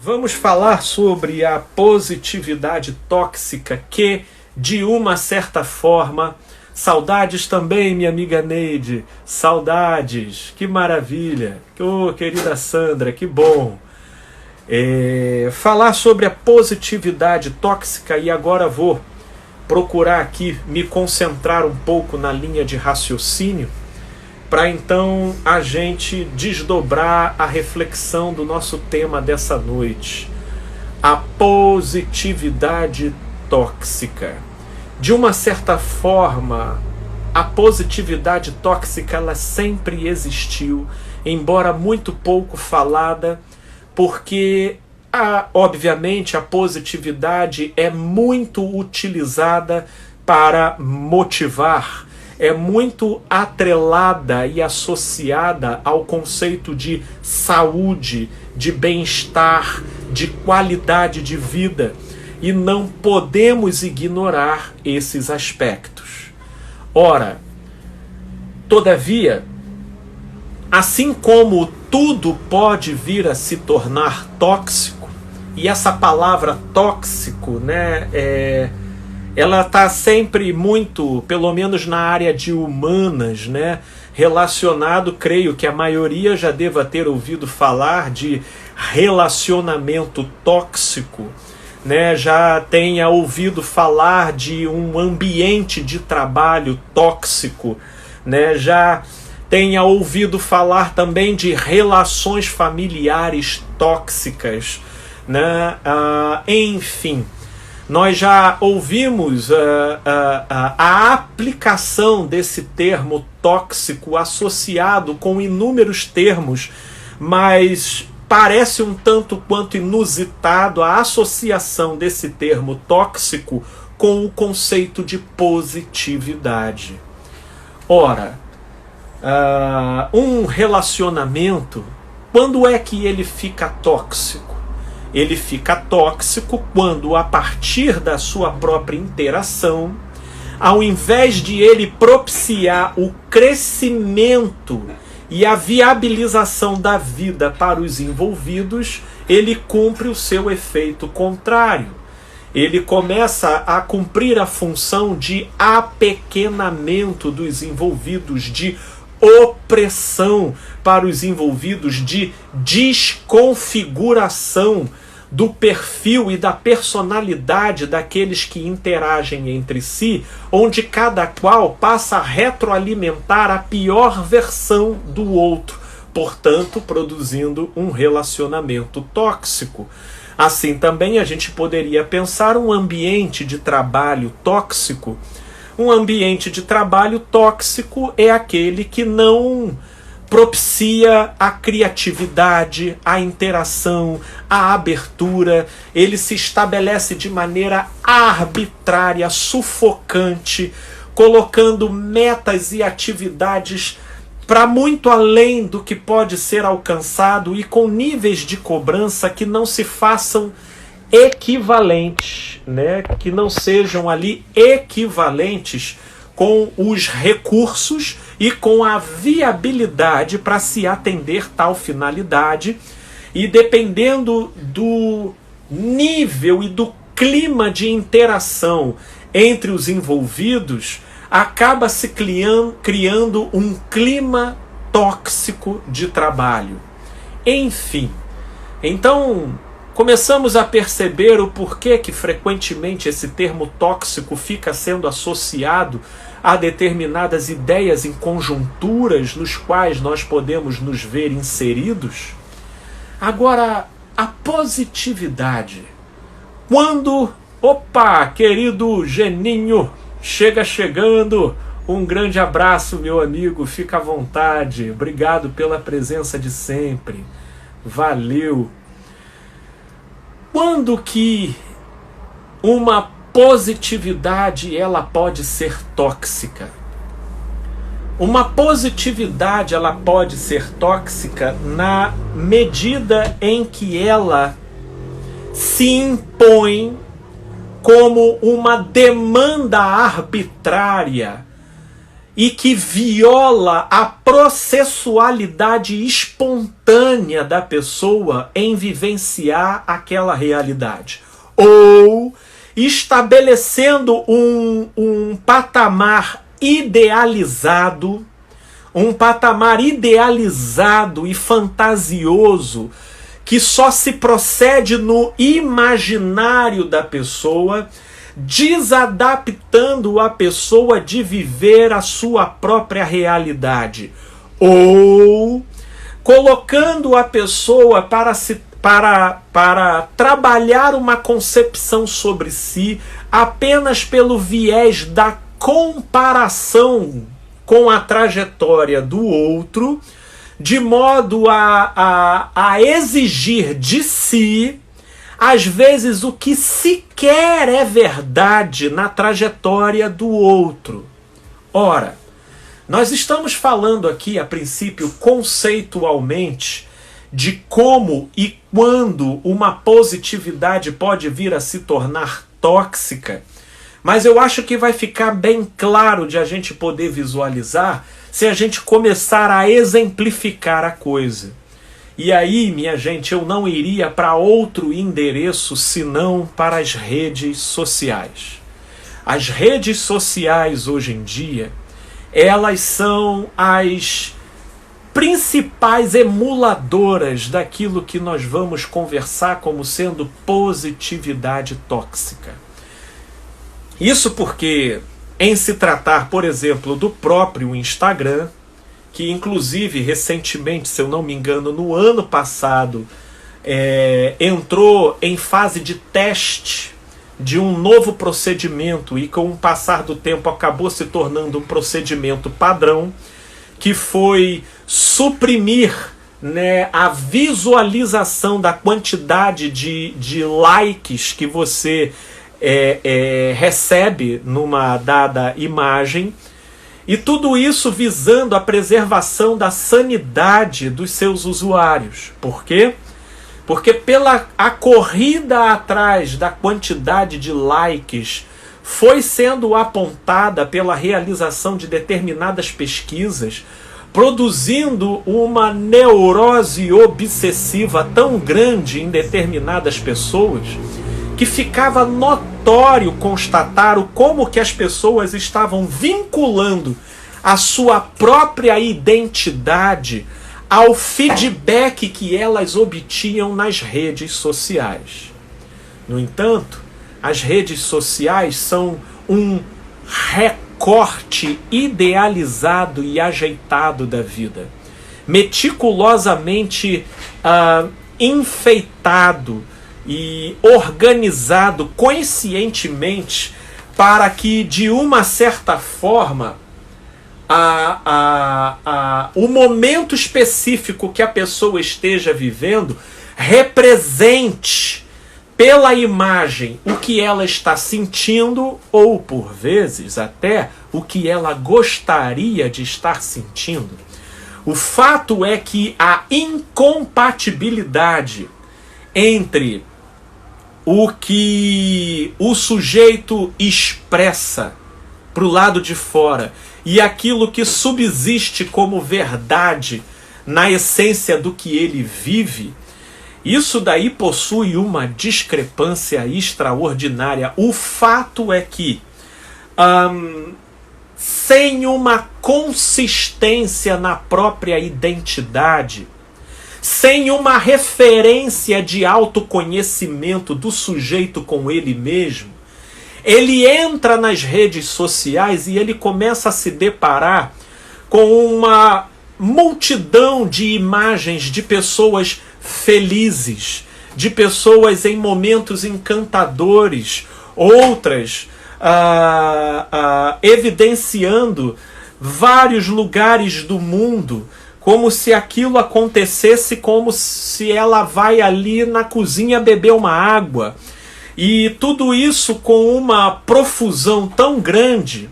Vamos falar sobre a positividade tóxica que, de uma certa forma, saudades também, minha amiga Neide, saudades, que maravilha, querida Sandra, que bom. Falar sobre a positividade tóxica, e agora vou procurar aqui me concentrar um pouco na linha de raciocínio, para então a gente desdobrar a reflexão do nosso tema dessa noite. A positividade tóxica. De uma certa forma, a positividade tóxica ela sempre existiu, embora muito pouco falada, porque obviamente a positividade é muito utilizada para motivar, é muito atrelada e associada ao conceito de saúde, de bem-estar, de qualidade de vida, e não podemos ignorar esses aspectos. Ora, todavia, assim como tudo pode vir a se tornar tóxico, e essa palavra tóxico, ela está sempre muito, pelo menos na área de humanas, relacionado, creio que a maioria já deva ter ouvido falar de relacionamento tóxico, já tenha ouvido falar de um ambiente de trabalho tóxico, já tenha ouvido falar também de relações familiares tóxicas, enfim, nós já ouvimos a aplicação desse termo tóxico associado com inúmeros termos, mas parece um tanto quanto inusitado a associação desse termo tóxico com o conceito de positividade. Ora, um relacionamento, quando é que ele fica tóxico? Ele fica tóxico quando, a partir da sua própria interação, ao invés de ele propiciar o crescimento e a viabilização da vida para os envolvidos, ele cumpre o seu efeito contrário. Ele começa a cumprir a função de apequenamento dos envolvidos, de opressão para os envolvidos, de desconfiguração do perfil e da personalidade daqueles que interagem entre si, onde cada qual passa a retroalimentar a pior versão do outro, portanto, produzindo um relacionamento tóxico. Assim também a gente poderia pensar um ambiente de trabalho tóxico. Um ambiente de trabalho tóxico é aquele que não propicia a criatividade, a interação, a abertura. Ele se estabelece de maneira arbitrária, sufocante, colocando metas e atividades para muito além do que pode ser alcançado e com níveis de cobrança que não se façam equivalentes, que não sejam ali equivalentes com os recursos e com a viabilidade para se atender tal finalidade, e dependendo do nível e do clima de interação entre os envolvidos, acaba se criando um clima tóxico de trabalho. Enfim, então começamos a perceber o porquê que frequentemente esse termo tóxico fica sendo associado a determinadas ideias em conjunturas nos quais nós podemos nos ver inseridos. Agora, a positividade. Quando, querido Geninho, chegando, um grande abraço, meu amigo, fica à vontade, obrigado pela presença de sempre, valeu. Quando que uma positividade ela pode ser tóxica? Uma positividade ela pode ser tóxica na medida em que ela se impõe como uma demanda arbitrária e que viola a processualidade espontânea da pessoa em vivenciar aquela realidade. Ou estabelecendo um patamar idealizado e fantasioso que só se procede no imaginário da pessoa, desadaptando a pessoa de viver a sua própria realidade, ou colocando a pessoa para trabalhar uma concepção sobre si apenas pelo viés da comparação com a trajetória do outro, de modo a exigir de si, às vezes, o que sequer é verdade na trajetória do outro. Ora, nós estamos falando aqui, a princípio, conceitualmente, de como e quando uma positividade pode vir a se tornar tóxica, mas eu acho que vai ficar bem claro de a gente poder visualizar se a gente começar a exemplificar a coisa. E aí, minha gente, eu não iria para outro endereço senão para as redes sociais. As redes sociais hoje em dia, elas são as principais emuladoras daquilo que nós vamos conversar como sendo positividade tóxica. Isso porque, em se tratar, por exemplo, do próprio Instagram, que inclusive recentemente, se eu não me engano, no ano passado, entrou em fase de teste de um novo procedimento e com o passar do tempo acabou se tornando um procedimento padrão, que foi suprimir, né, a visualização da quantidade de likes que você recebe numa dada imagem, e tudo isso visando a preservação da sanidade dos seus usuários. Por quê? Porque pela a corrida atrás da quantidade de likes foi sendo apontada pela realização de determinadas pesquisas, produzindo uma neurose obsessiva tão grande em determinadas pessoas, que ficava notório constatar como que as pessoas estavam vinculando a sua própria identidade ao feedback que elas obtinham nas redes sociais. No entanto, as redes sociais são um recorte idealizado e ajeitado da vida, meticulosamente enfeitado e organizado conscientemente para que, de uma certa forma, o momento específico que a pessoa esteja vivendo represente pela imagem o que ela está sentindo, ou por vezes até o que ela gostaria de estar sentindo. O fato é que a incompatibilidade entre o que o sujeito expressa para o lado de fora e aquilo que subsiste como verdade na essência do que ele vive, isso daí possui uma discrepância extraordinária. O fato é que, sem uma consistência na própria identidade, sem uma referência de autoconhecimento do sujeito com ele mesmo, ele entra nas redes sociais e ele começa a se deparar com uma multidão de imagens de pessoas felizes, de pessoas em momentos encantadores, outras evidenciando vários lugares do mundo, como se aquilo acontecesse, como se ela vai ali na cozinha beber uma água. E tudo isso com uma profusão tão grande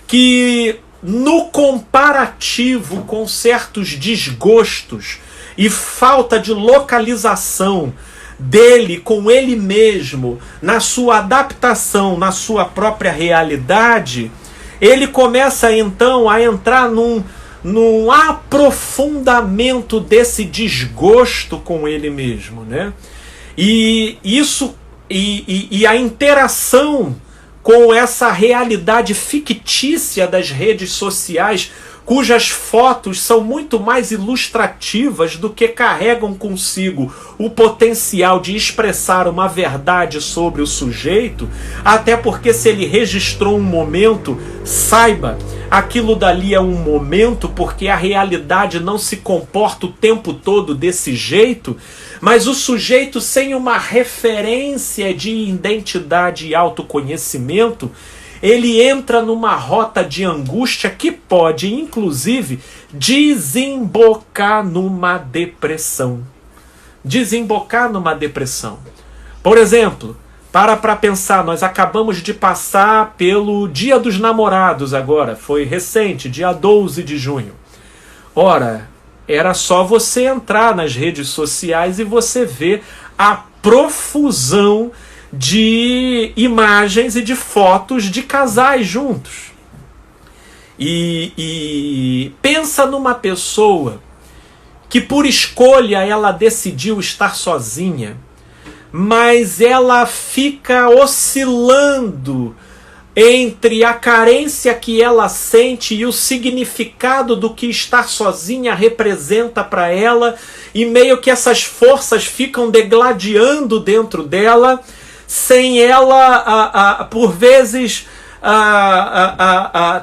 que, no comparativo com certos desgostos e falta de localização dele com ele mesmo, na sua adaptação, na sua própria realidade, ele começa então a entrar num aprofundamento desse desgosto com ele mesmo, né? E isso e a interação com essa realidade fictícia das redes sociais, cujas fotos são muito mais ilustrativas do que carregam consigo o potencial de expressar uma verdade sobre o sujeito, até porque se ele registrou um momento, saiba, aquilo dali é um momento, porque a realidade não se comporta o tempo todo desse jeito, mas o sujeito sem uma referência de identidade e autoconhecimento, ele entra numa rota de angústia que pode, inclusive, desembocar numa depressão. Desembocar numa depressão. Por exemplo, para pensar, nós acabamos de passar pelo Dia dos Namorados agora, foi recente, dia 12 de junho. Ora, era só você entrar nas redes sociais e você ver a profusão de imagens e de fotos de casais juntos. E pensa numa pessoa que por escolha ela decidiu estar sozinha, mas ela fica oscilando entre a carência que ela sente e o significado do que estar sozinha representa para ela, e meio que essas forças ficam degladiando dentro dela, sem ela, por vezes,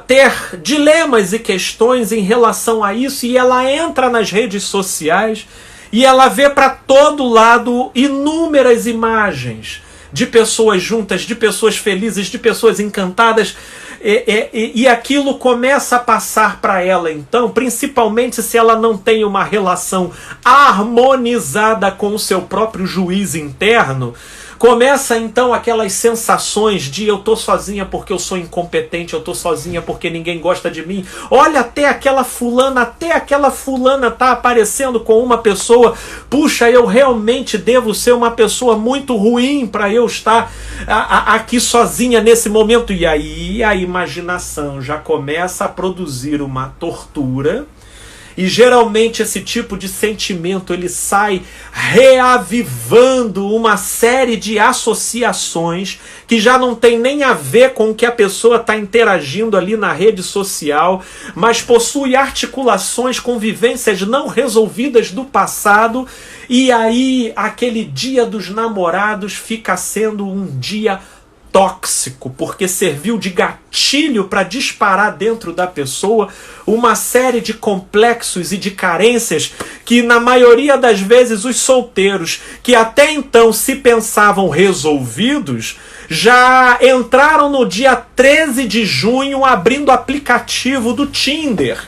ter dilemas e questões em relação a isso, e ela entra nas redes sociais e ela vê para todo lado inúmeras imagens de pessoas juntas, de pessoas felizes, de pessoas encantadas, e aquilo começa a passar para ela, então, principalmente se ela não tem uma relação harmonizada com o seu próprio juiz interno, começa então aquelas sensações de eu tô sozinha porque eu sou incompetente, eu tô sozinha porque ninguém gosta de mim. Olha, até aquela fulana tá aparecendo com uma pessoa. Puxa, eu realmente devo ser uma pessoa muito ruim para eu estar aqui sozinha nesse momento. E aí a imaginação já começa a produzir uma tortura. E geralmente esse tipo de sentimento ele sai reavivando uma série de associações que já não tem nem a ver com o que a pessoa está interagindo ali na rede social, mas possui articulações com vivências não resolvidas do passado, e aí aquele Dia dos Namorados fica sendo um dia tóxico, porque serviu de gatilho para disparar dentro da pessoa uma série de complexos e de carências que, na maioria das vezes, os solteiros, que até então se pensavam resolvidos, já entraram no dia 13 de junho abrindo o aplicativo do Tinder,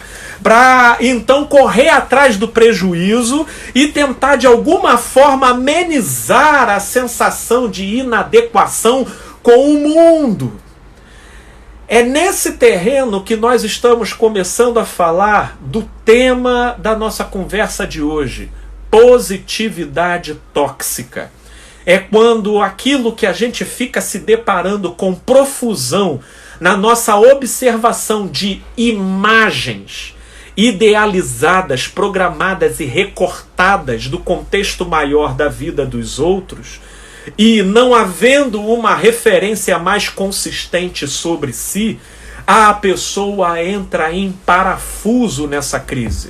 para então correr atrás do prejuízo e tentar de alguma forma amenizar a sensação de inadequação com o mundo. É nesse terreno que nós estamos começando a falar do tema da nossa conversa de hoje: positividade tóxica. É quando aquilo que a gente fica se deparando com profusão na nossa observação de imagens idealizadas, programadas e recortadas do contexto maior da vida dos outros, e não havendo uma referência mais consistente sobre si, a pessoa entra em parafuso nessa crise.